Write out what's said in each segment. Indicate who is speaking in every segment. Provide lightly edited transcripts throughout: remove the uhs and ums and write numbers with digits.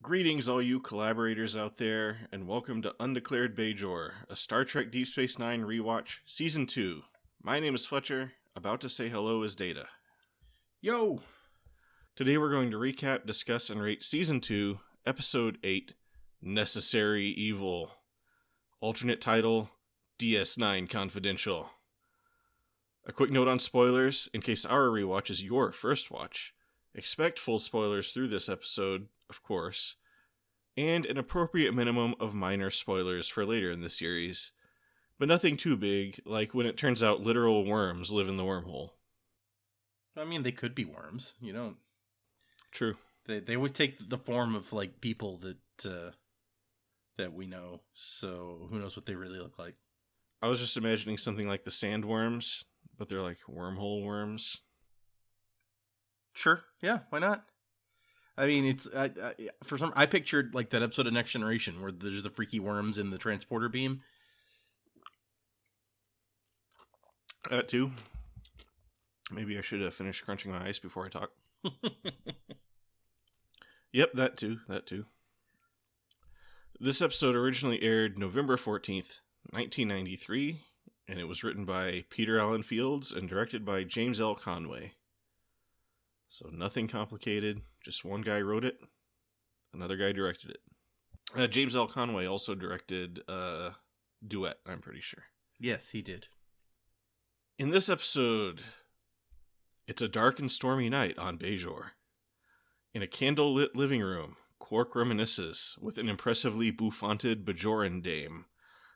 Speaker 1: Greetings, all you collaborators out there, and welcome to Undeclared Bajor, a Star Trek Deep Space Nine rewatch, Season 2. My name is Fletcher, about to say hello is Data.
Speaker 2: Yo!
Speaker 1: Today we're going to recap, discuss, and rate Season 2, Episode 8, Necessary Evil. Alternate title, DS9 Confidential. A quick note on spoilers, in case our rewatch is your first watch. Expect full spoilers through this episode, of course, and an appropriate minimum of minor spoilers for later in the series, but nothing too big, like when it turns out literal worms live in the wormhole.
Speaker 2: I mean, they could be worms, you know.
Speaker 1: True.
Speaker 2: They would take the form of, like, people that we know, so who knows what they really look like.
Speaker 1: I was just imagining something like the sandworms, but they're like wormhole worms.
Speaker 2: Sure, yeah, why not? I mean, it's I pictured like that episode of Next Generation where there's the freaky worms in the transporter beam.
Speaker 1: That too. Maybe I should have finished crunching my ice before I talk. Yep, that too. This episode originally aired November 14th, 1993, and it was written by Peter Allen Fields and directed by James L. Conway. So nothing complicated, just one guy wrote it, another guy directed it. James L. Conway also directed Duet, I'm pretty sure.
Speaker 2: Yes, he did.
Speaker 1: In this episode, it's a dark and stormy night on Bajor. In a candle-lit living room, Quark reminisces with an impressively bouffanted Bajoran dame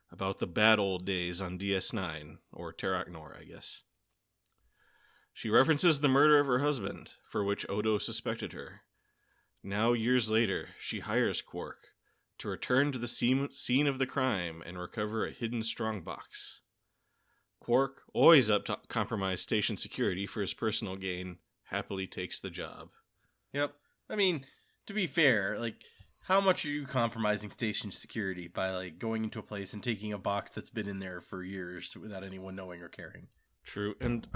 Speaker 1: about the bad old days on DS9, or Terok Nor, I guess. She references the murder of her husband, for which Odo suspected her. Now, years later, she hires Quark to return to the scene of the crime and recover a hidden strongbox. Quark, always up to compromise station security for his personal gain, happily takes the job.
Speaker 2: Yep. I mean, to be fair, like, how much are you compromising station security by, like, going into a place and taking a box that's been in there for years without anyone knowing or caring?
Speaker 1: True, and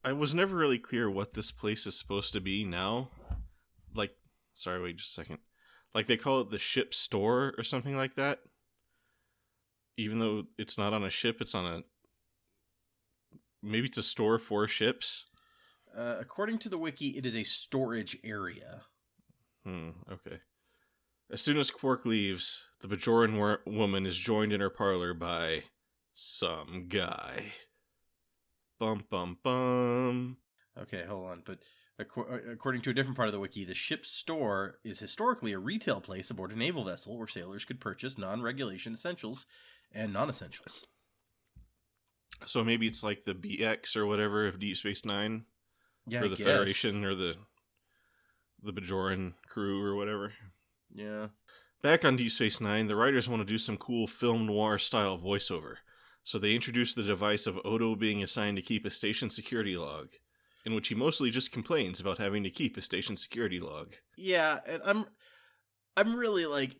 Speaker 1: I was never really clear what this place is supposed to be now. Like, sorry, wait just a second. Like, they call it the ship store or something like that. Even though it's not on a ship, it's on a... Maybe it's a store for ships?
Speaker 2: According to the wiki, it is a storage area.
Speaker 1: Okay. As soon as Quark leaves, the Bajoran woman is joined in her parlor by... some guy. Bum, bum, bum.
Speaker 2: Okay, hold on. But according to a different part of the wiki, the ship's store is historically a retail place aboard a naval vessel where sailors could purchase non-regulation essentials and non-essentials.
Speaker 1: So maybe it's like the BX or whatever of Deep Space Nine?
Speaker 2: Yeah,
Speaker 1: or the Federation or the Bajoran crew or whatever?
Speaker 2: Yeah.
Speaker 1: Back on Deep Space Nine, the writers want to do some cool film noir style voiceover. So they introduce the device of Odo being assigned to keep a station security log, in which he mostly just complains about having to keep a station security log.
Speaker 2: Yeah, and I'm really like,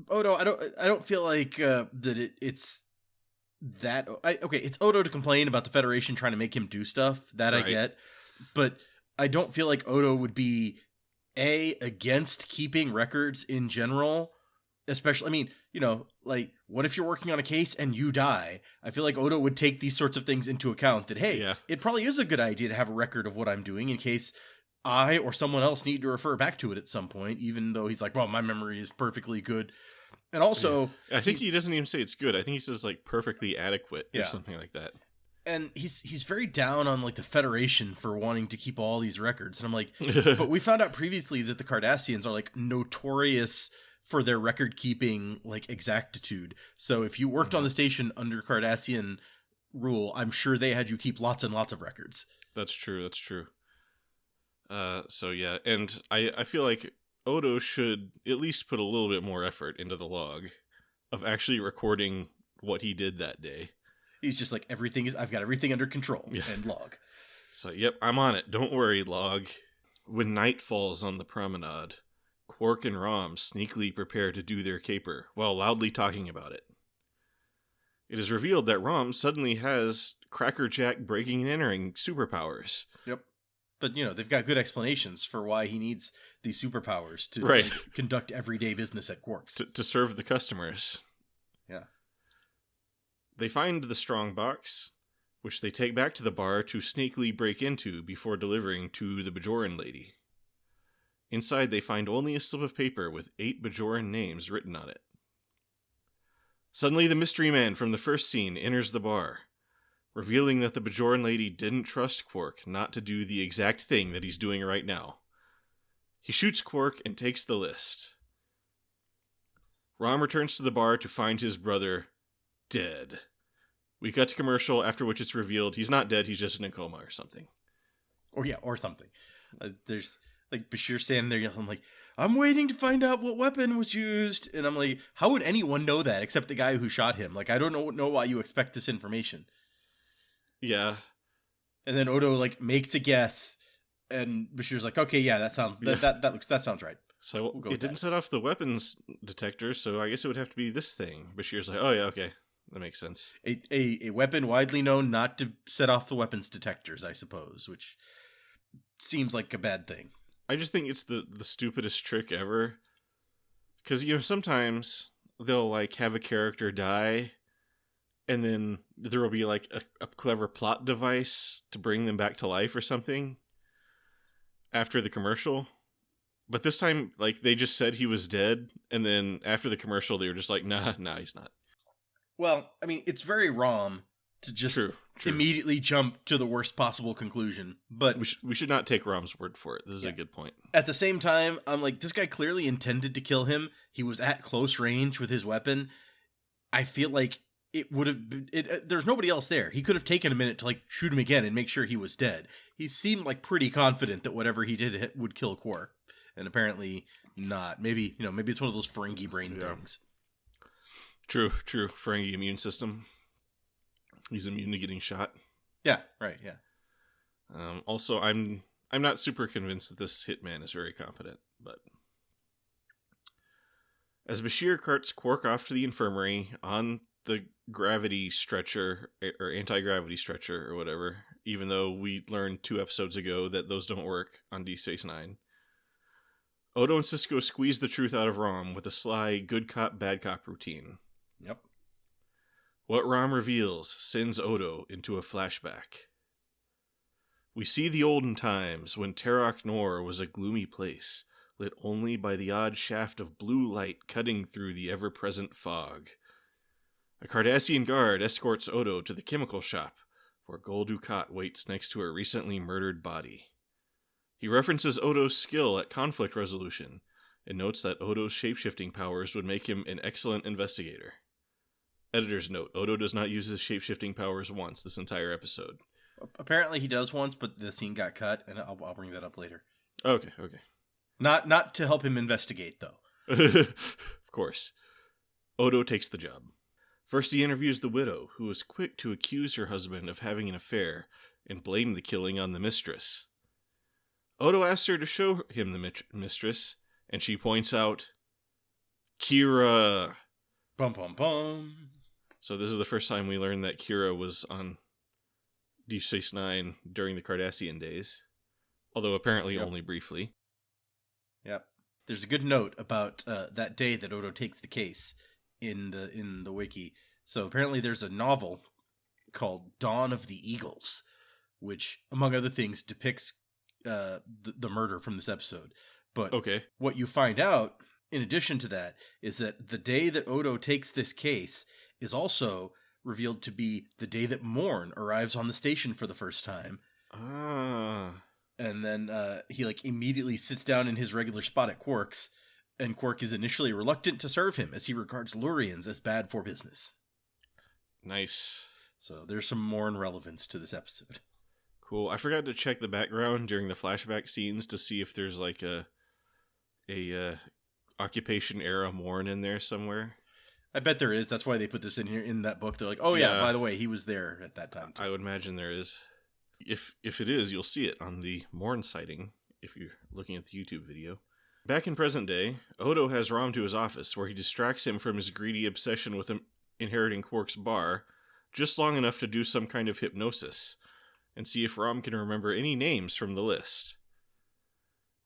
Speaker 2: Odo. I don't feel like that it's that. Okay, it's Odo to complain about the Federation trying to make him do stuff that right. I get, but I don't feel like Odo would be against keeping records in general. Especially, I mean, you know, like, what if you're working on a case and you die? I feel like Odo would take these sorts of things into account that, hey, It probably is a good idea to have a record of what I'm doing in case I or someone else need to refer back to it at some point, even though he's like, well, my memory is perfectly good. And also...
Speaker 1: I think he doesn't even say it's good. I think he says, like, perfectly adequate or something like that.
Speaker 2: And he's very down on, like, the Federation for wanting to keep all these records. And I'm like, but we found out previously that the Cardassians are, like, notorious for their record-keeping, like, exactitude. So if you worked on the station under Cardassian rule, I'm sure they had you keep lots and lots of records.
Speaker 1: That's true. So, yeah. And I feel like Odo should at least put a little bit more effort into the log of actually recording what he did that day.
Speaker 2: He's just like, I've got everything under control, and log.
Speaker 1: So, yep, I'm on it. Don't worry, log. When night falls on the promenade, Quark and Rom sneakily prepare to do their caper, while loudly talking about it. It is revealed that Rom suddenly has crackerjack breaking and entering superpowers.
Speaker 2: Yep. But, they've got good explanations for why he needs these superpowers to
Speaker 1: Right.
Speaker 2: conduct everyday business at Quark's.
Speaker 1: To serve the customers.
Speaker 2: Yeah.
Speaker 1: They find the strong box, which they take back to the bar to sneakily break into before delivering to the Bajoran lady. Inside, they find only a slip of paper with 8 Bajoran names written on it. Suddenly, the mystery man from the first scene enters the bar, revealing that the Bajoran lady didn't trust Quark not to do the exact thing that he's doing right now. He shoots Quark and takes the list. Rom returns to the bar to find his brother dead. We cut to commercial, after which it's revealed he's not dead, he's just in a coma or something.
Speaker 2: Or something. There's, Bashir standing there yelling, I'm waiting to find out what weapon was used. And I'm like, how would anyone know that except the guy who shot him? I don't know why you expect this information.
Speaker 1: Yeah.
Speaker 2: And then Odo, makes a guess, and Bashir's like, okay, yeah, that sounds right.
Speaker 1: So
Speaker 2: We'll go
Speaker 1: it
Speaker 2: with
Speaker 1: didn't
Speaker 2: that.
Speaker 1: set off the weapons detector, so I guess it would have to be this thing. Bashir's like, oh yeah, okay. That makes sense.
Speaker 2: A weapon widely known not to set off the weapons detectors, I suppose, which seems like a bad thing.
Speaker 1: I just think it's the stupidest trick ever. Because, sometimes they'll, have a character die, and then there will be, a clever plot device to bring them back to life or something after the commercial. But this time, they just said he was dead, and then after the commercial, they were just like, nah, he's not.
Speaker 2: Well, I mean, it's very Rom to just
Speaker 1: True.
Speaker 2: immediately jump to the worst possible conclusion. But
Speaker 1: We should not take Rom's word for it. This is a good point.
Speaker 2: at the same time, I'm like, this guy clearly intended to kill him. He was at close range with his weapon. I feel like it would have been... there's nobody else there. He could have taken a minute to, shoot him again and make sure he was dead. He seemed, pretty confident that whatever he did would kill Quark. And apparently not. Maybe, maybe it's one of those Ferengi brain things.
Speaker 1: True. Ferengi immune system. He's immune to getting shot.
Speaker 2: Yeah, right, yeah.
Speaker 1: Also, I'm not super convinced that this hitman is very competent, but... As Bashir carts Quark off to the infirmary on the gravity stretcher, or anti-gravity stretcher, or whatever, even though we learned 2 episodes ago that those don't work on Deep Space Nine, Odo and Sisko squeeze the truth out of Rom with a sly good cop, bad cop routine.
Speaker 2: Yep.
Speaker 1: What Rom reveals sends Odo into a flashback. We see the olden times when Terok Nor was a gloomy place, lit only by the odd shaft of blue light cutting through the ever-present fog. A Cardassian guard escorts Odo to the chemical shop, where Gul Dukat waits next to a recently murdered body. He references Odo's skill at conflict resolution, and notes that Odo's shapeshifting powers would make him an excellent investigator. Editor's note, Odo does not use his shapeshifting powers once this entire episode.
Speaker 2: Apparently he does once, but the scene got cut, and I'll bring that up later.
Speaker 1: Okay.
Speaker 2: Not to help him investigate, though.
Speaker 1: Of course. Odo takes the job. First he interviews the widow, who is quick to accuse her husband of having an affair and blame the killing on the mistress. Odo asks her to show him the mistress, and she points out, Kira.
Speaker 2: Bum, bum, bum.
Speaker 1: So this is the first time we learned that Kira was on Deep Space Nine during the Cardassian days, although apparently only briefly.
Speaker 2: Yep. There's a good note about that day that Odo takes the case in the wiki. So apparently there's a novel called Dawn of the Eagles, which, among other things, depicts the murder from this episode. But what you find out, in addition to that, is that the day that Odo takes this case is also revealed to be the day that Morn arrives on the station for the first time. And then he immediately sits down in his regular spot at Quark's, and Quark is initially reluctant to serve him as he regards Lurians as bad for business.
Speaker 1: Nice.
Speaker 2: So there's some Morn relevance to this episode.
Speaker 1: Cool. I forgot to check the background during the flashback scenes to see if there's a occupation era Morn in there somewhere.
Speaker 2: I bet there is. That's why they put this in here in that book. They're like, oh yeah, by the way, he was there at that time too.
Speaker 1: I would imagine there is. If it is, you'll see it on the Morn sighting if you're looking at the YouTube video. Back in present day, Odo has Rom to his office where he distracts him from his greedy obsession with him inheriting Quark's bar just long enough to do some kind of hypnosis. and see if Rom can remember any names from the list.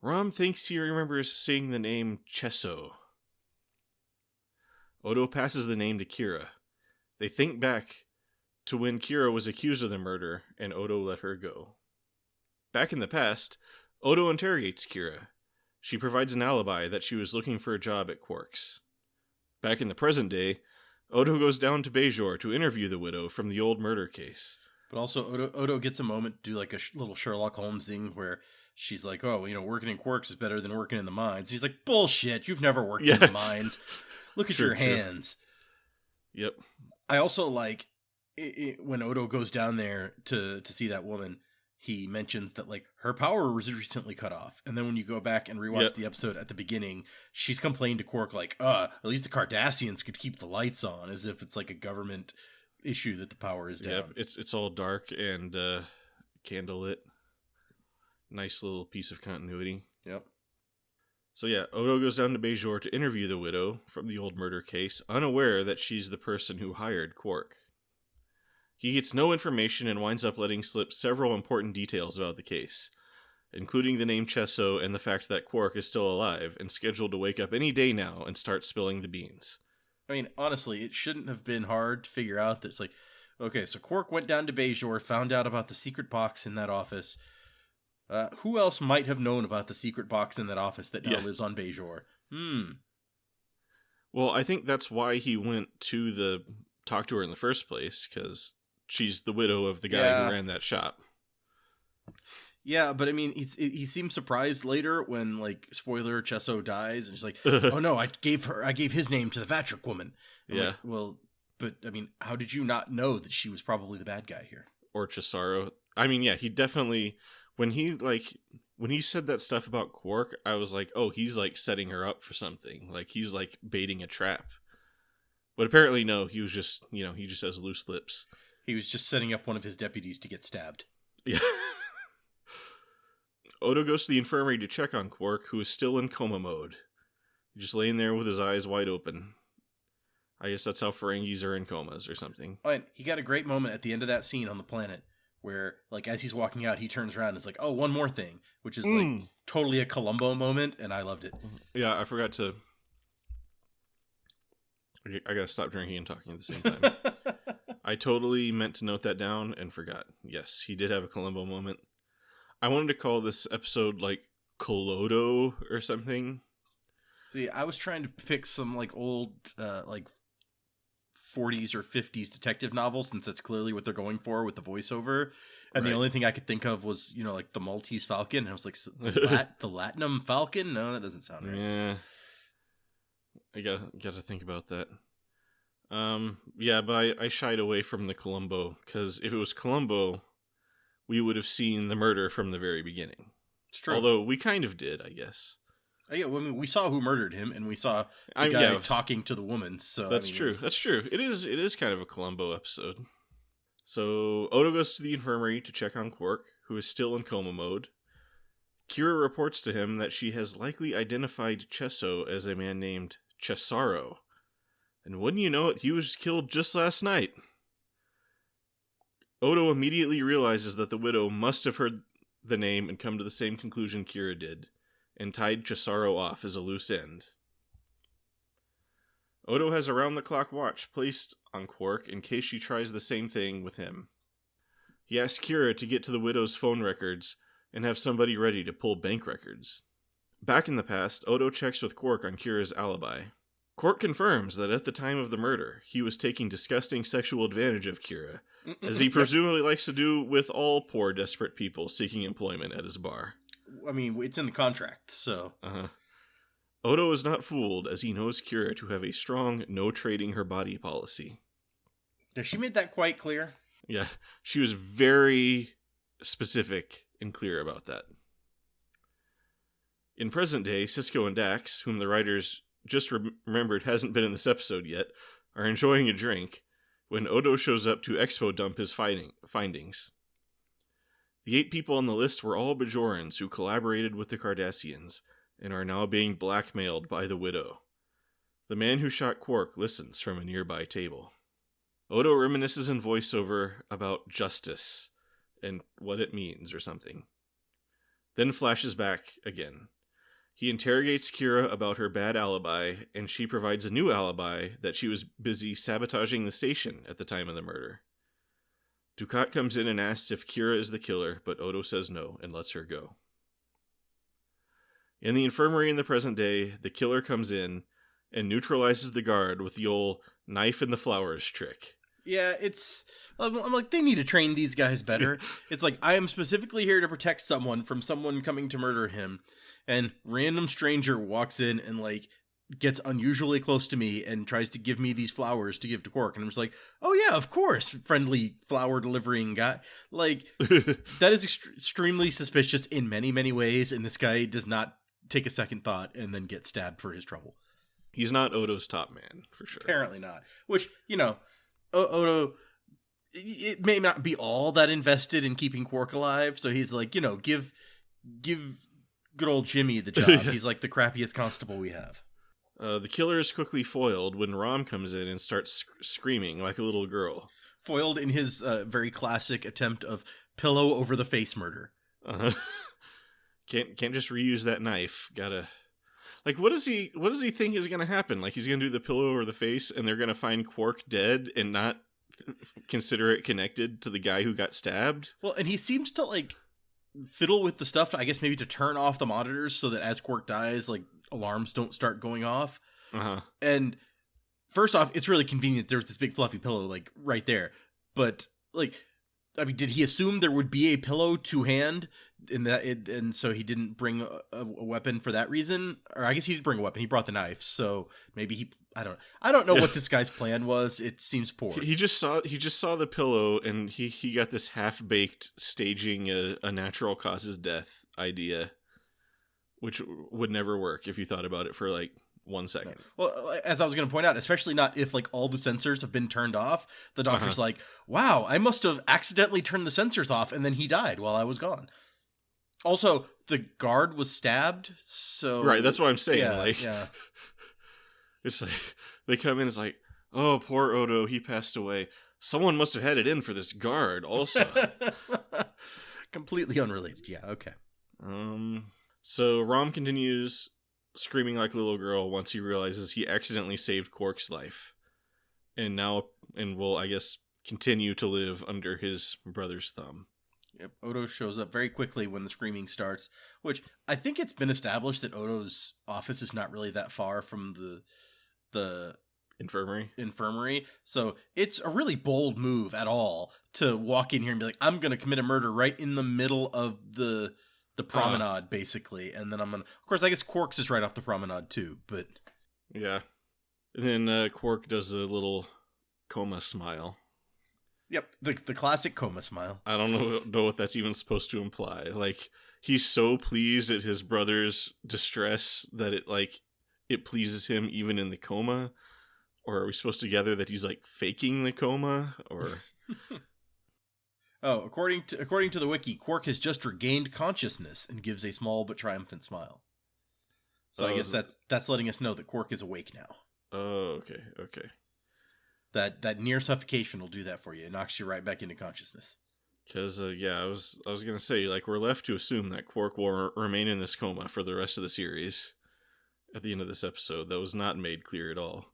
Speaker 1: Rom thinks he remembers seeing the name Chesso. Odo passes the name to Kira. They think back to when Kira was accused of the murder, and Odo let her go. Back in the past, Odo interrogates Kira. She provides an alibi that she was looking for a job at Quark's. Back in the present day, Odo goes down to Bajor to interview the widow from the old murder case.
Speaker 2: But also, Odo gets a moment to do like a little Sherlock Holmes thing where she's like, oh, working in Quark's is better than working in the mines. He's like, bullshit, you've never worked in the mines. Look at your hands.
Speaker 1: Yep.
Speaker 2: I also like when Odo goes down there to see that woman, he mentions that like her power was recently cut off. And then when you go back and rewatch the episode at the beginning, she's complained to Quark like, at least the Cardassians could keep the lights on, as if it's like a government issue that the power is down.
Speaker 1: Yep, it's all dark and candlelit. Nice little piece of continuity.
Speaker 2: Yep.
Speaker 1: So yeah, Odo goes down to Bajor to interview the widow from the old murder case, unaware that she's the person who hired Quark. He gets no information and winds up letting slip several important details about the case, including the name Chesso and the fact that Quark is still alive and scheduled to wake up any day now and start spilling the beans.
Speaker 2: I mean, honestly, it shouldn't have been hard to figure out that it's like, okay, so Quark went down to Bajor, found out about the secret box in that office. Who else might have known about the secret box in that office that now lives on Bajor?
Speaker 1: Well, I think that's why he went to talk to her in the first place, because she's the widow of the guy who ran that shop.
Speaker 2: Yeah, but I mean, he seems surprised later when, like, spoiler, Chesso dies, and he's like, "Oh no, I gave his name to the Vatric woman." Like, well, but I mean, how did you not know that she was probably the bad guy here?
Speaker 1: Or Cesaro? I mean, yeah, he definitely when he said that stuff about Quark, I was like, oh, he's like setting her up for something, like he's like baiting a trap. But apparently, no, he was just he just has loose lips.
Speaker 2: He was just setting up one of his deputies to get stabbed.
Speaker 1: Yeah. Odo goes to the infirmary to check on Quark, who is still in coma mode. He's just laying there with his eyes wide open. I guess that's how Ferengis are in comas or something.
Speaker 2: Oh, and he got a great moment at the end of that scene on the planet where, like, as he's walking out, he turns around and is like, oh, one more thing, which is like totally a Columbo moment, and I loved it.
Speaker 1: Yeah, I forgot to... I gotta stop drinking and talking at the same time. I totally meant to note that down and forgot. Yes, he did have a Columbo moment. I wanted to call this episode, like, Colodo or something.
Speaker 2: See, I was trying to pick some, like, old, like, 40s or 50s detective novels, since that's clearly what they're going for with the voiceover. And the only thing I could think of was, like, the Maltese Falcon. And I was like, the Latinum Falcon? No, that doesn't sound right.
Speaker 1: Yeah. I gotta think about that. Yeah, but I shied away from the Columbo, because if it was Columbo, we would have seen the murder from the very beginning.
Speaker 2: It's true.
Speaker 1: Although we kind of did, I guess.
Speaker 2: Yeah, well, I mean, we saw who murdered him, and we saw the guy talking to the woman. So
Speaker 1: that's true. That's true. It is kind of a Columbo episode. So Odo goes to the infirmary to check on Quark, who is still in coma mode. Kira reports to him that she has likely identified Chesso as a man named Cesaro. And wouldn't you know it, he was killed just last night. Odo immediately realizes that the widow must have heard the name and come to the same conclusion Kira did, and tied Cesaro off as a loose end. Odo has a round-the-clock watch placed on Quark in case she tries the same thing with him. He asks Kira to get to the widow's phone records and have somebody ready to pull bank records. Back in the past, Odo checks with Quark on Kira's alibi. Quark confirms that at the time of the murder, he was taking disgusting sexual advantage of Kira, as he presumably likes to do with all poor, desperate people seeking employment at his bar.
Speaker 2: I mean, it's in the contract, so...
Speaker 1: Odo is not fooled, as he knows Kira to have a strong no-trading-her-body policy.
Speaker 2: She made that quite clear.
Speaker 1: Yeah, she was very specific and clear about that. In present day, Sisko and Dax, whom the writers just remembered hasn't been in this episode yet, are enjoying a drink when Odo shows up to expo dump his findings. The 8 people on the list were all Bajorans who collaborated with the Cardassians and are now being blackmailed by the widow. The man who shot Quark listens from a nearby table. Odo reminisces in voiceover about justice and what it means or something. Then flashes back again. He interrogates Kira about her bad alibi, and she provides a new alibi that she was busy sabotaging the station at the time of the murder. Dukat comes in and asks if Kira is the killer, but Odo says no and lets her go. In the infirmary in the present day, the killer comes in and neutralizes the guard with the old knife in the flowers trick.
Speaker 2: Yeah, I'm like, they need to train these guys better. It's like, I am specifically here to protect someone from someone coming to murder him, and random stranger walks in and, like, gets unusually close to me and tries to give me these flowers to give to Quark, and I'm just like, oh yeah, of course, friendly flower delivering guy. Like, that is extremely suspicious in many, many ways, and this guy does not take a second thought and then get stabbed for his trouble.
Speaker 1: He's not Odo's top man, for sure.
Speaker 2: Apparently not. Which, you know, Odo, it may not be all that invested in keeping Quark alive, so he's like, you know, give good old Jimmy the job. He's like the crappiest constable we have.
Speaker 1: The killer is quickly foiled when Rom comes in and starts screaming like a little girl.
Speaker 2: Foiled in his very classic attempt of pillow over the face murder.
Speaker 1: Can't just reuse that knife. Gotta, like, what does he think is gonna happen? Like, he's gonna do the pillow over the face, and they're gonna find Quark dead and not consider it connected to the guy who got stabbed?
Speaker 2: Well, and he seems to, like, fiddle with the stuff, I guess maybe to turn off the monitors so that as Quark dies, like, alarms don't start going off. And first off, it's really convenient there's this big fluffy pillow, like, right there. But, like, I mean, did he assume there would be a pillow to hand and so he didn't bring a weapon for that reason? Or I guess he did bring a weapon. He brought the knife. So maybe I don't know what this guy's plan was. It seems poor.
Speaker 1: He just saw the pillow, and he got this half-baked staging a natural causes death idea, which would never work if you thought about it for like 1 second.
Speaker 2: Well, as I was going to point out, especially not if, like, all the sensors have been turned off. The doctor's like, wow, I must have accidentally turned the sensors off, and then he died while I was gone. Also, the guard was stabbed, so...
Speaker 1: Right, that's what I'm saying.
Speaker 2: Yeah.
Speaker 1: It's like, they come in, it's like, oh, poor Odo, he passed away. Someone must have had it in for this guard also.
Speaker 2: Completely unrelated, yeah, okay.
Speaker 1: So Rom continues screaming like a little girl once he realizes he accidentally saved Quark's life. And will, I guess, continue to live under his brother's thumb.
Speaker 2: Yep, Odo shows up very quickly when the screaming starts, which I think it's been established that Odo's office is not really that far from the infirmary. So it's a really bold move at all to walk in here and be like, I'm going to commit a murder right in the middle of the promenade, basically. And then of course, I guess Quark's is right off the promenade too, but...
Speaker 1: Yeah. And then Quark does a little coma smile.
Speaker 2: Yep, the classic coma smile.
Speaker 1: I don't know what that's even supposed to imply. Like, he's so pleased at his brother's distress that it pleases him even in the coma. Or are we supposed to gather that he's, like, faking the coma? Or...
Speaker 2: Oh, according to the wiki, Quark has just regained consciousness and gives a small but triumphant smile. So I guess that's letting us know that Quark is awake now.
Speaker 1: Oh, okay.
Speaker 2: That near suffocation will do that for you. It knocks you right back into consciousness.
Speaker 1: Because, I was gonna say, like, we're left to assume that Quark will remain in this coma for the rest of the series. At the end of this episode, that was not made clear at all.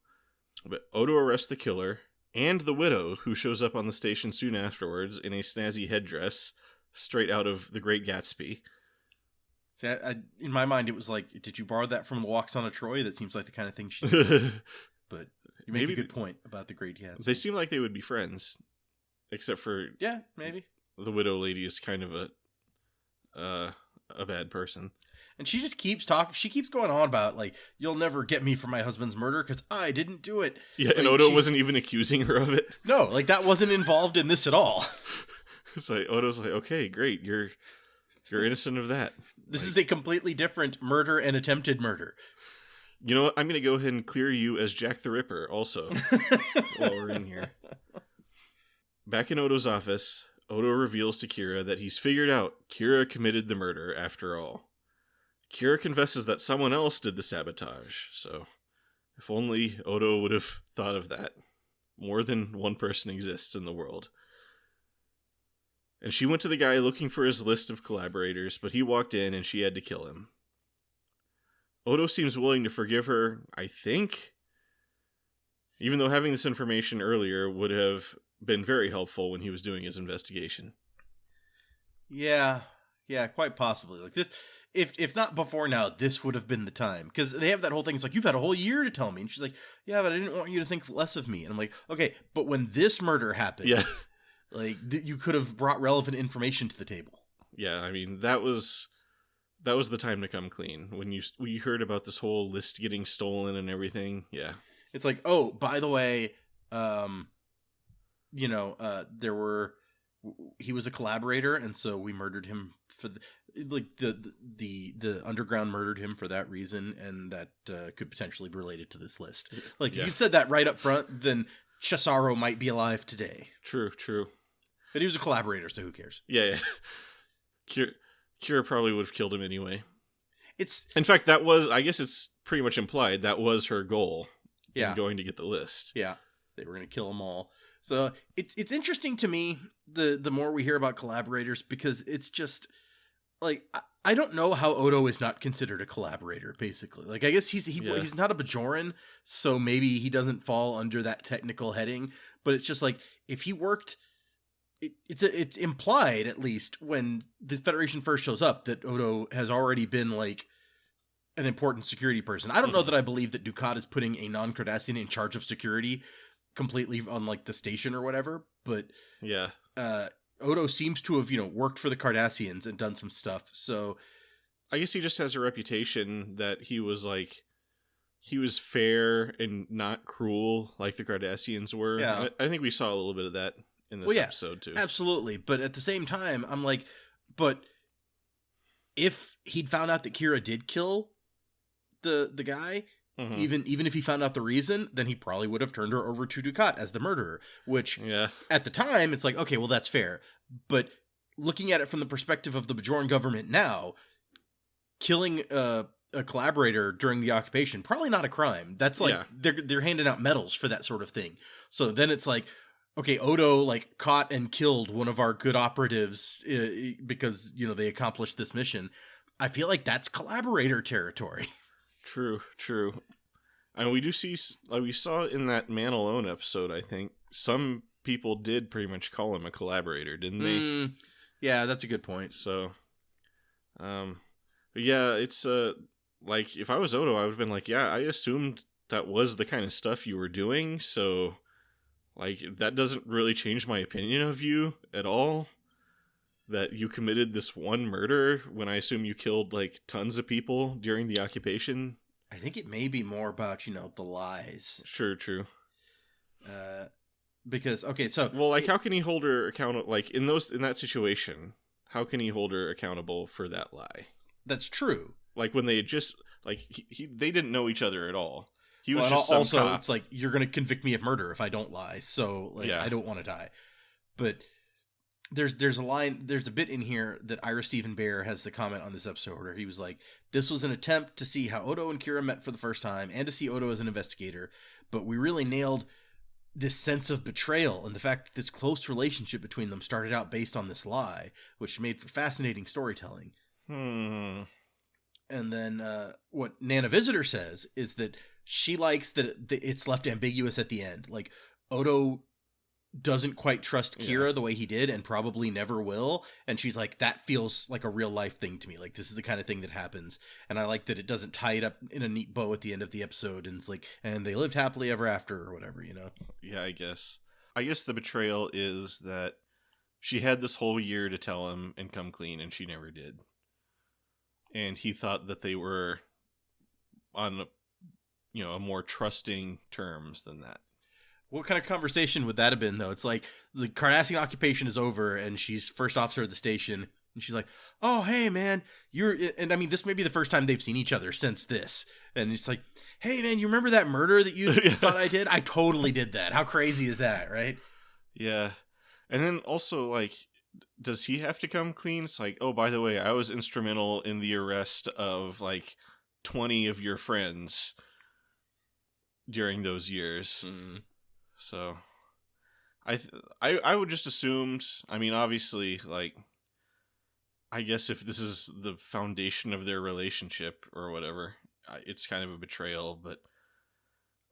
Speaker 1: But Odo arrests the killer and the widow, who shows up on the station soon afterwards in a snazzy headdress, straight out of The Great Gatsby.
Speaker 2: See, in my mind, it was like, did you borrow that from Walks on a Troy? That seems like the kind of thing she did. But you make a good point about The Great Gatsby.
Speaker 1: They seem like they would be friends, except for...
Speaker 2: Yeah, maybe.
Speaker 1: The widow lady is kind of a bad person.
Speaker 2: And she just keeps talking. She keeps going on about, like, you'll never get me for my husband's murder because I didn't do it.
Speaker 1: Yeah, and Odo wasn't even accusing her of it.
Speaker 2: No, like, that wasn't involved in this at all.
Speaker 1: It's like, Odo's like, okay, great, you're innocent of that.
Speaker 2: This is a completely different murder and attempted murder.
Speaker 1: You know what? I'm going to go ahead and clear you as Jack the Ripper also while we're in here. Back in Odo's office, Odo reveals to Kira that he's figured out Kira committed the murder after all. Kira confesses that someone else did the sabotage, so if only Odo would have thought of that. More than one person exists in the world. And she went to the guy looking for his list of collaborators, but he walked in and she had to kill him. Odo seems willing to forgive her, I think. Even though having this information earlier would have been very helpful when he was doing his investigation.
Speaker 2: Yeah, quite possibly. Like this, if not before now, this would have been the time. Because they have that whole thing. It's like, you've had a whole year to tell me. And she's like, yeah, but I didn't want you to think less of me. And I'm like, okay, but when this murder happened,
Speaker 1: yeah,
Speaker 2: like you could have brought relevant information to the table.
Speaker 1: Yeah, I mean, that was the time to come clean. When you heard about this whole list getting stolen and everything, yeah.
Speaker 2: It's like, oh, by the way, he was a collaborator, and so we murdered him for the underground murdered him for that reason, and that could potentially be related to this list. Like, if you'd said that right up front, then Cesaro might be alive today.
Speaker 1: True.
Speaker 2: But he was a collaborator, so who cares?
Speaker 1: Yeah. Kira probably would have killed him anyway.
Speaker 2: In
Speaker 1: fact, that was, I guess it's pretty much implied, that was her goal.
Speaker 2: Yeah.
Speaker 1: Going to get the list.
Speaker 2: Yeah. They were going to kill them all. So it's interesting to me, the more we hear about collaborators, because it's just, like, I don't know how Odo is not considered a collaborator, basically. Like, I guess he's not a Bajoran, so maybe he doesn't fall under that technical heading, but it's just like, if he worked... It's implied, at least, when the Federation first shows up, that Odo has already been, like, an important security person. I don't know that I believe that Dukat is putting a non-Cardassian in charge of security completely on, like, the station or whatever, but
Speaker 1: yeah,
Speaker 2: Odo seems to have, worked for the Cardassians and done some stuff, so...
Speaker 1: I guess he just has a reputation that he was fair and not cruel like the Cardassians were.
Speaker 2: Yeah.
Speaker 1: I think we saw a little bit of that in this episode too.
Speaker 2: Absolutely, but at the same time, I'm like, but if he'd found out that Kira did kill the guy, even if he found out the reason, then he probably would have turned her over to Dukat as the murderer, which at the time, it's like, okay, well, that's fair. But looking at it from the perspective of the Bajoran government now, killing a collaborator during the occupation, probably not a crime. That's like, they're handing out medals for that sort of thing. So then it's like, okay, Odo, like, caught and killed one of our good operatives because, they accomplished this mission. I feel like that's collaborator territory.
Speaker 1: True. And we do see, like we saw in that Man Alone episode, I think, some people did pretty much call him a collaborator, didn't they?
Speaker 2: Yeah, that's a good point.
Speaker 1: So, but yeah, it's, like, if I was Odo, I would have been like, yeah, I assumed that was the kind of stuff you were doing, so, like, that doesn't really change my opinion of you at all. That you committed this one murder when I assume you killed, like, tons of people during the occupation.
Speaker 2: I think it may be more about, the lies.
Speaker 1: Sure, true.
Speaker 2: Because, okay, so...
Speaker 1: Well, like, how can he hold her accountable? Like, in that situation, how can he hold her accountable for that lie?
Speaker 2: That's true.
Speaker 1: Like, when they had just... Like, they didn't know each other at all. He was
Speaker 2: just some
Speaker 1: also,
Speaker 2: cop. It's like, you're going to convict me of murder if I don't lie, so, like, I don't want to die. But... There's a bit in here that Ira Stephen Bear has the comment on this episode where he was like, this was an attempt to see how Odo and Kira met for the first time and to see Odo as an investigator, but we really nailed this sense of betrayal and the fact that this close relationship between them started out based on this lie, which made for fascinating storytelling. And then what Nana Visitor says is that she likes that it's left ambiguous at the end. Like, Odo doesn't quite trust Kira the way he did and probably never will, and she's like, that feels like a real life thing to me, like this is the kind of thing that happens, and I like that it doesn't tie it up in a neat bow at the end of the episode and it's like, and they lived happily ever after or whatever.
Speaker 1: Yeah, I guess the betrayal is that she had this whole year to tell him and come clean and she never did, and he thought that they were on a more trusting terms than that.
Speaker 2: What kind of conversation would that have been, though? It's like the Cardassian occupation is over, and she's first officer at the station, and she's like, "Oh, hey, man, and I mean, this may be the first time they've seen each other since this." And it's like, "Hey, man, you remember that murder that you thought I did? I totally did that. How crazy is that, right?"
Speaker 1: Yeah, and then also, like, does he have to come clean? It's like, oh, by the way, I was instrumental in the arrest of like 20 of your friends during those years. So, I would just assumed. I mean, obviously, like, I guess if this is the foundation of their relationship or whatever, it's kind of a betrayal. But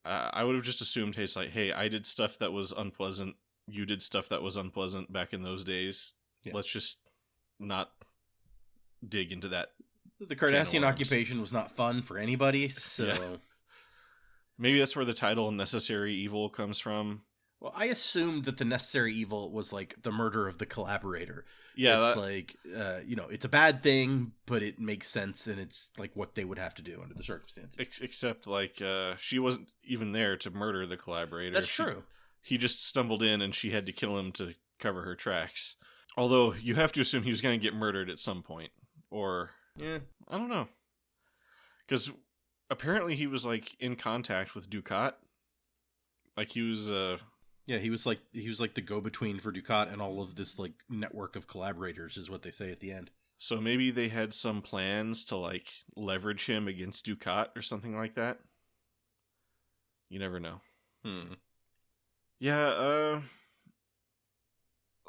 Speaker 1: I would have just assumed, hey, it's like, hey, I did stuff that was unpleasant. You did stuff that was unpleasant back in those days. Yeah. Let's just not dig into that.
Speaker 2: The Cardassian occupation was not fun for anybody, so... Yeah.
Speaker 1: Maybe that's where the title Necessary Evil comes from.
Speaker 2: Well, I assumed that the necessary evil was, like, the murder of the collaborator.
Speaker 1: Yeah.
Speaker 2: It's like, it's a bad thing, but it makes sense, and it's, like, what they would have to do under the circumstances.
Speaker 1: Except, like, she wasn't even there to murder the collaborator.
Speaker 2: That's true.
Speaker 1: He just stumbled in, and she had to kill him to cover her tracks. Although, you have to assume he was going to get murdered at some point. Or... yeah, I don't know. Because apparently he was, like, in contact with Dukat. Like, he was,
Speaker 2: yeah, he was like the go-between for Dukat and all of this, like, network of collaborators is what they say at the end.
Speaker 1: So maybe they had some plans to, like, leverage him against Dukat or something like that. You never know. Yeah,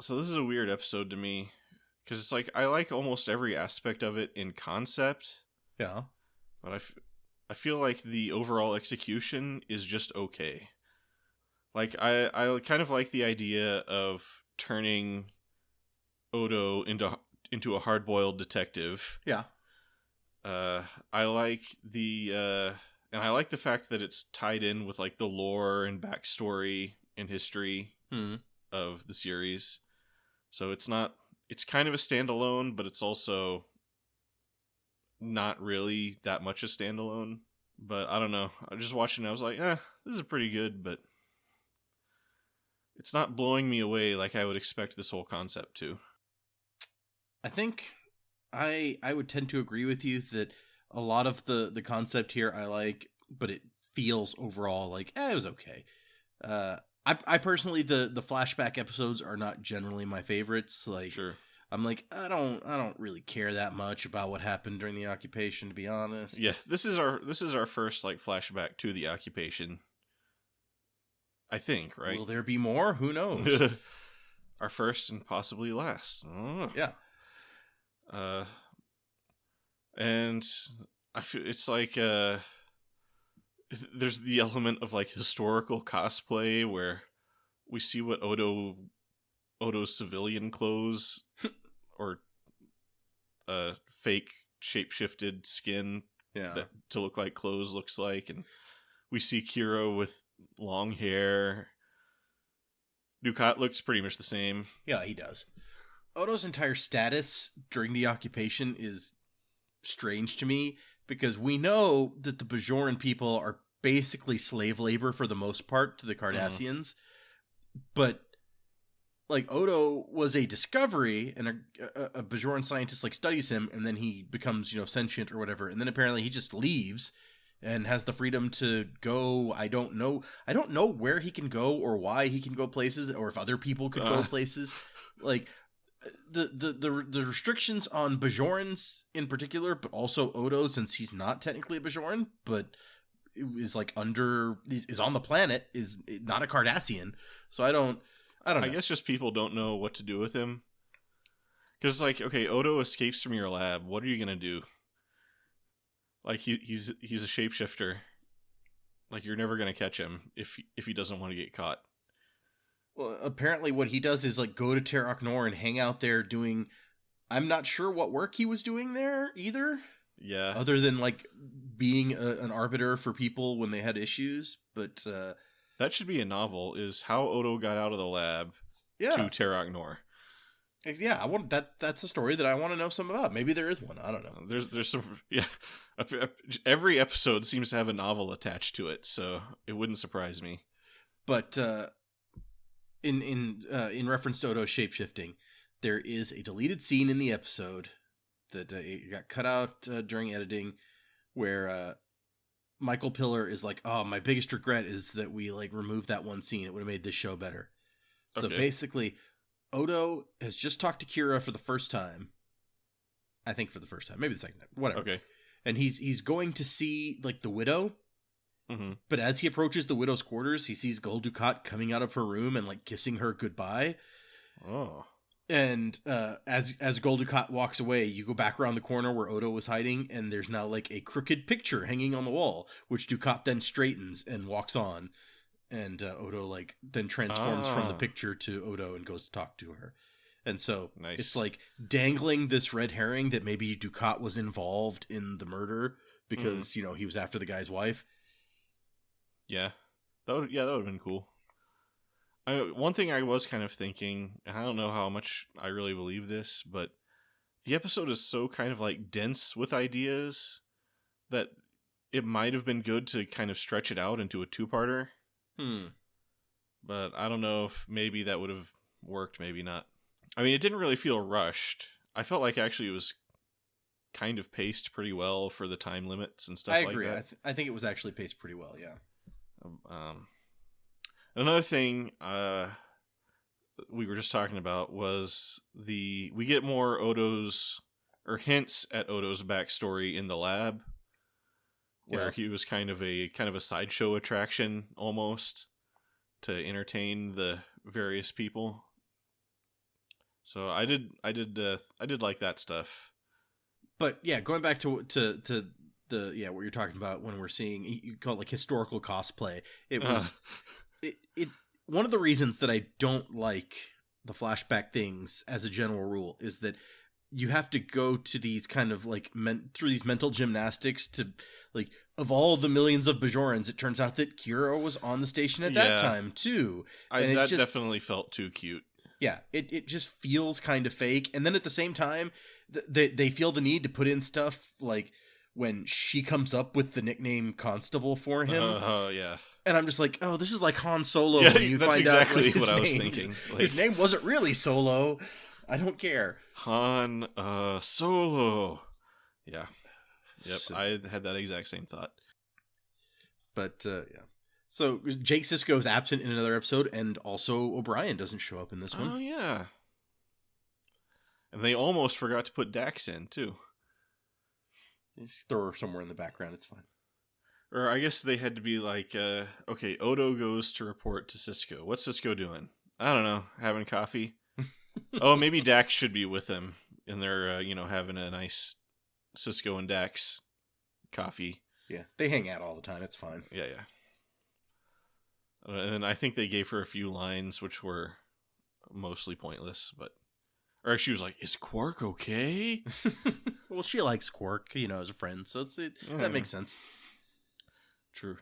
Speaker 1: so this is a weird episode to me. Because it's like, I like almost every aspect of it in concept.
Speaker 2: Yeah.
Speaker 1: But I feel like the overall execution is just okay. Like, I kind of like the idea of turning Odo into a hard-boiled detective.
Speaker 2: Yeah.
Speaker 1: I like and I like the fact that it's tied in with, like, the lore and backstory and history of the series. So it's kind of a standalone, but it's also not really that much a standalone. But I don't know. I was just watching it, I was like, this is pretty good, but it's not blowing me away like I would expect this whole concept to.
Speaker 2: I think I would tend to agree with you that a lot of the concept here I like, but it feels overall like, it was okay. I personally, the flashback episodes are not generally my favorites. Like,
Speaker 1: sure.
Speaker 2: I'm like, I don't really care that much about what happened during the occupation, to be honest.
Speaker 1: Yeah, this is our first, like, flashback to the occupation. I think, right?
Speaker 2: Will there be more? Who knows?
Speaker 1: Our first and possibly last.
Speaker 2: Yeah.
Speaker 1: And I feel it's like there's the element of, like, historical cosplay where we see what Odo's civilian clothes or fake shape-shifted skin to look like clothes looks like, and we see Kira with long hair. Dukat looks pretty much the same.
Speaker 2: Yeah, he does. Odo's entire status during the occupation is strange to me, because we know that the Bajoran people are basically slave labor for the most part to the Cardassians, but, like, Odo was a discovery, and a Bajoran scientist, like, studies him, and then he becomes, sentient or whatever, and then apparently he just leaves and has the freedom to go. I don't know where he can go or why he can go places, or if other people could go places. Like, the restrictions on Bajorans in particular, but also Odo, since he's not technically a Bajoran, but is, like, is on the planet, is not a Cardassian. So I don't know.
Speaker 1: I guess just people don't know what to do with him. Because, like, okay, Odo escapes from your lab. What are you gonna do? Like, he's a shapeshifter. Like, you're never gonna catch him if he doesn't want to get caught.
Speaker 2: Well, apparently what he does is, like, go to Terok Nor and hang out there doing... I'm not sure what work he was doing there, either.
Speaker 1: Yeah.
Speaker 2: Other than, like, being an arbiter for people when they had issues, but...
Speaker 1: that should be a novel, is how Odo got out of the lab to Terok Nor.
Speaker 2: Yeah, that's a story that I want to know some about. Maybe there is one. I don't know.
Speaker 1: There's some... Yeah. Every episode seems to have a novel attached to it, so it wouldn't surprise me.
Speaker 2: But... In reference to Odo's shapeshifting, there is a deleted scene in the episode that got cut out during editing, where Michael Piller is like, "Oh, my biggest regret is that we, like, removed that one scene. It would have made this show better." So basically, Odo has just talked to Kira for the first time. I think for the first time, maybe the second time, whatever.
Speaker 1: Okay.
Speaker 2: And he's going to see, like, the widow,
Speaker 1: Mm-hmm.
Speaker 2: But as he approaches the widow's quarters, he sees Gul Dukat coming out of her room and like kissing her goodbye.
Speaker 1: Oh.
Speaker 2: And as Gul Dukat walks away, you go back around the corner where Odo was hiding, and there's now like a crooked picture hanging on the wall, which Dukat then straightens and walks on. And Odo like then transforms from the picture to Odo and goes to talk to her. And so
Speaker 1: Nice.
Speaker 2: It's like dangling this red herring that maybe Dukat was involved in the murder because, he was after the guy's wife.
Speaker 1: Yeah. That would have been cool. One thing I was kind of thinking, and I don't know how much I really believe this, but the episode is so kind of like dense with ideas that it might have been good to kind of stretch it out into a two-parter. But I don't know if maybe that would have worked, maybe not. I mean, it didn't really feel rushed. I felt like actually it was kind of paced pretty well for the time limits and stuff like that. I agree.
Speaker 2: I think it was actually paced pretty well, yeah.
Speaker 1: Another thing we were just talking about was we get more hints at Odo's backstory in the lab, where he was kind of a sideshow attraction almost to entertain the various people. So I did like that stuff.
Speaker 2: But yeah, going back to the what you're talking about when we're seeing, you call it like historical cosplay. It was it one of the reasons that I don't like the flashback things as a general rule is that you have to go to these kind of like through these mental gymnastics to like, of all the millions of Bajorans, it turns out that Kira was on the station at that time too.
Speaker 1: That definitely felt too cute.
Speaker 2: Yeah, it just feels kind of fake. And then at the same time, they feel the need to put in stuff like when she comes up with the nickname Constable for him.
Speaker 1: Oh, yeah.
Speaker 2: And I'm just like, oh, this is like Han Solo.
Speaker 1: Yeah,
Speaker 2: when you
Speaker 1: that's
Speaker 2: find
Speaker 1: exactly
Speaker 2: out, like,
Speaker 1: what I was thinking. Like,
Speaker 2: his name wasn't really Solo. I don't care.
Speaker 1: Han Solo. Yeah. Yep, so, I had that exact same thought.
Speaker 2: But, yeah. So, Jake Sisko's absent in another episode, and also O'Brien doesn't show up in this one.
Speaker 1: Oh, yeah. And they almost forgot to put Dax in, too.
Speaker 2: Just throw her somewhere in the background, it's fine.
Speaker 1: Or I guess they had to be like, okay, Odo goes to report to Sisko. What's Sisko doing? I don't know, having coffee? Oh, maybe Dax should be with him, and they're, having a nice Sisko and Dax coffee.
Speaker 2: Yeah, they hang out all the time, it's fine.
Speaker 1: Yeah. And then I think they gave her a few lines, which were mostly pointless, or she was like, "Is Quark okay?"
Speaker 2: Well, she likes Quark, as a friend, so that makes sense.
Speaker 1: True.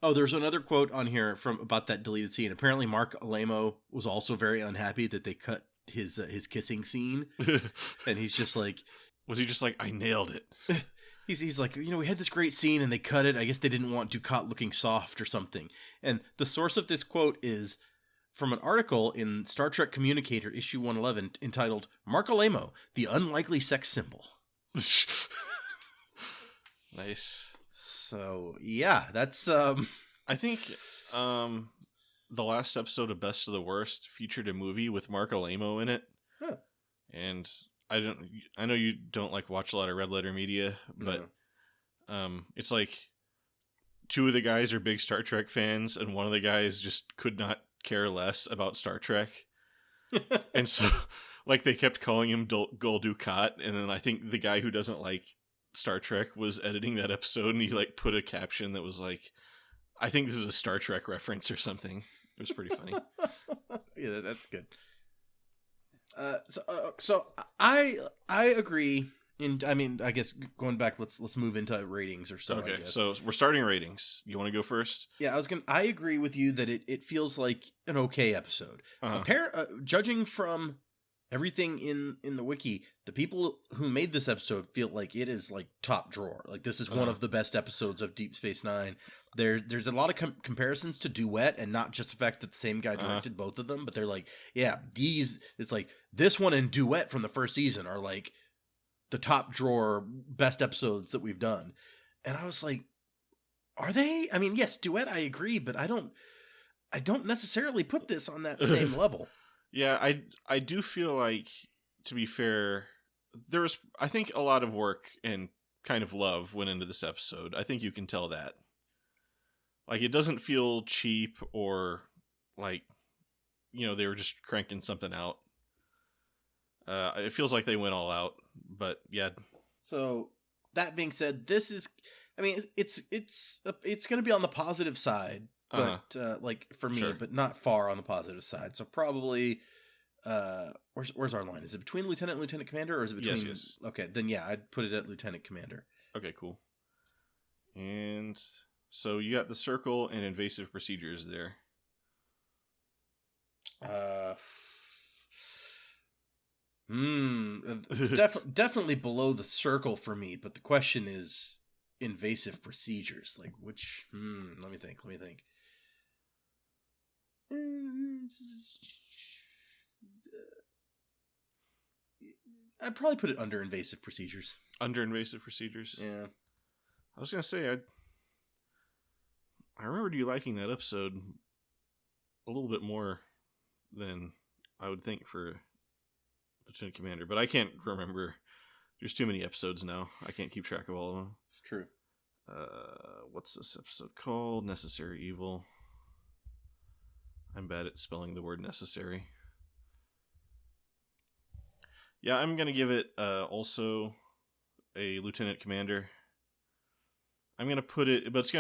Speaker 2: Oh, there's another quote on here about that deleted scene. Apparently, Mark Alamo was also very unhappy that they cut his kissing scene, and he's just like,
Speaker 1: was he just like, I nailed it?
Speaker 2: He's like, we had this great scene and they cut it. I guess they didn't want Dukat looking soft or something. And the source of this quote is from an article in Star Trek Communicator, issue 111, entitled "Mark Alamo, the Unlikely Sex Symbol."
Speaker 1: Nice.
Speaker 2: So, yeah, that's...
Speaker 1: I think the last episode of Best of the Worst featured a movie with Mark Alamo in it.
Speaker 2: Huh.
Speaker 1: And I know you don't watch a lot of Red Letter Media, but it's like two of the guys are big Star Trek fans, and one of the guys just could not care less about Star Trek. And so, they kept calling him Gul Dukat, and then I think the guy who doesn't like Star Trek was editing that episode, and he put a caption that was like, I think this is a Star Trek reference or something. It was pretty funny.
Speaker 2: Yeah, that's good. So I agree. And I mean, I guess going back, let's move into ratings or so.
Speaker 1: Okay, so we're starting ratings. You want to go first?
Speaker 2: Yeah, I agree with you that it feels like an okay episode. Judging from everything in the wiki, the people who made this episode feel like it is top drawer. This is one of the best episodes of Deep Space Nine. There's a lot of comparisons to Duet, and not just the fact that the same guy directed both of them, but they're it's this one and Duet from the first season are the top drawer best episodes that we've done. And I was like, are they? I mean, yes, Duet, I agree, but I don't necessarily put this on that same level.
Speaker 1: Yeah, I do feel like, to be fair, there's, I think, a lot of work and kind of love went into this episode. I think you can tell that. Like, it doesn't feel cheap or like, they were just cranking something out. It feels like they went all out, but yeah.
Speaker 2: So that being said, this is, I mean, it's going to be on the positive side, but like for me,
Speaker 1: Sure.
Speaker 2: but not far on the positive side. So probably, where's our line? Is it between lieutenant and lieutenant commander, or is it between?
Speaker 1: Yes.
Speaker 2: Okay, then yeah, I'd put it at lieutenant commander.
Speaker 1: Okay, cool. And so you got the circle and invasive procedures there.
Speaker 2: It's definitely below the circle for me, but the question is invasive procedures. Like which? Let me think. I'd probably put it under invasive procedures.
Speaker 1: Under invasive procedures?
Speaker 2: Yeah.
Speaker 1: I was going to say, I remembered you liking that episode a little bit more than I would think for Lieutenant Commander, but I can't remember. There's too many episodes now. I can't keep track of all of them.
Speaker 2: It's true.
Speaker 1: What's this episode called? Necessary Evil. I'm bad at spelling the word necessary. Yeah, I'm going to give it also a Lieutenant Commander. I'm going to put it, but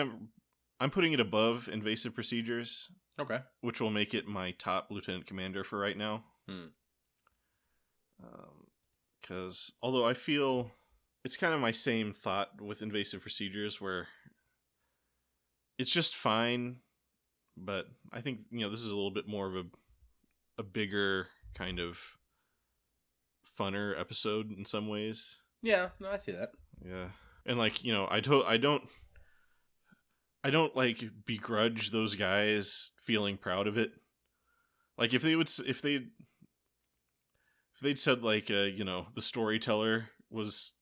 Speaker 1: I'm putting it above invasive procedures.
Speaker 2: Okay.
Speaker 1: Which will make it my top Lieutenant Commander for right now. Because although I feel it's kind of my same thought with invasive procedures, where it's just fine, but I think this is a little bit more of a bigger kind of funner episode in some ways.
Speaker 2: Yeah, no, I see that.
Speaker 1: Yeah, and like I don't like begrudge those guys feeling proud of it. Like if they'd said like the storyteller was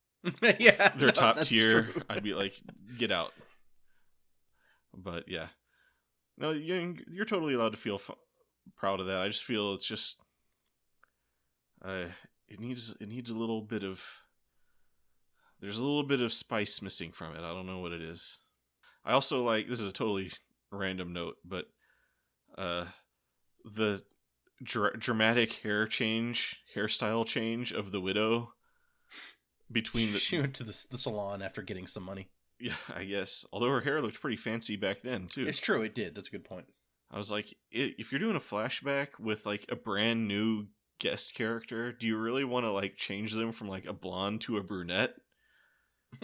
Speaker 1: their top tier, true. I'd be like, get out. But yeah, no, you're totally allowed to feel proud of that. I just feel it's just it needs a little bit of, there's a little bit of spice missing from it. I don't know what it is. I also like, this is a totally random note, but the dramatic hairstyle change of the widow between
Speaker 2: she went to the salon after getting some money.
Speaker 1: Yeah, I guess. Although her hair looked pretty fancy back then too.
Speaker 2: It's true, it did. That's a good point.
Speaker 1: I was like, if you're doing a flashback with like a brand new guest character, do you really want to like change them from like a blonde to a brunette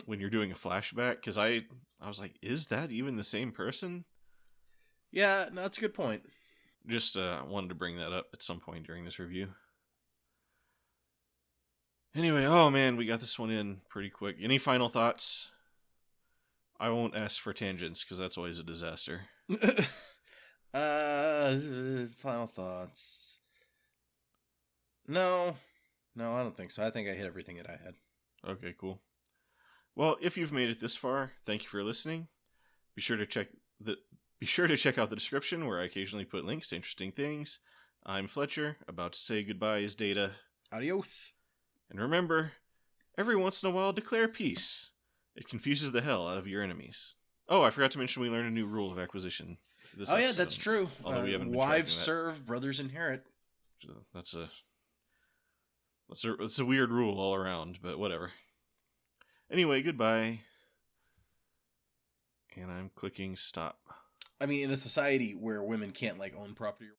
Speaker 1: when you're doing a flashback? Because I was like, is that even the same person?
Speaker 2: Yeah, no, that's a good point.
Speaker 1: Just wanted to bring that up at some point during this review. Anyway, oh man, we got this one in pretty quick. Any final thoughts? I won't ask for tangents because that's always a disaster.
Speaker 2: Final thoughts. No, I don't think so. I think I hit everything that I had.
Speaker 1: Okay, cool. Well, if you've made it this far, thank you for listening. Be sure to check out the description where I occasionally put links to interesting things. I'm Fletcher. About to say goodbye is Data.
Speaker 2: Adios.
Speaker 1: And remember, every once in a while, declare peace. It confuses the hell out of your enemies. Oh, I forgot to mention we learned a new rule of acquisition.
Speaker 2: Yeah, that's true.
Speaker 1: Although we haven't been
Speaker 2: wives serve, brothers inherit.
Speaker 1: That's a weird rule all around, but whatever. Anyway, goodbye. And I'm clicking stop.
Speaker 2: I mean, in a society where women can't like own property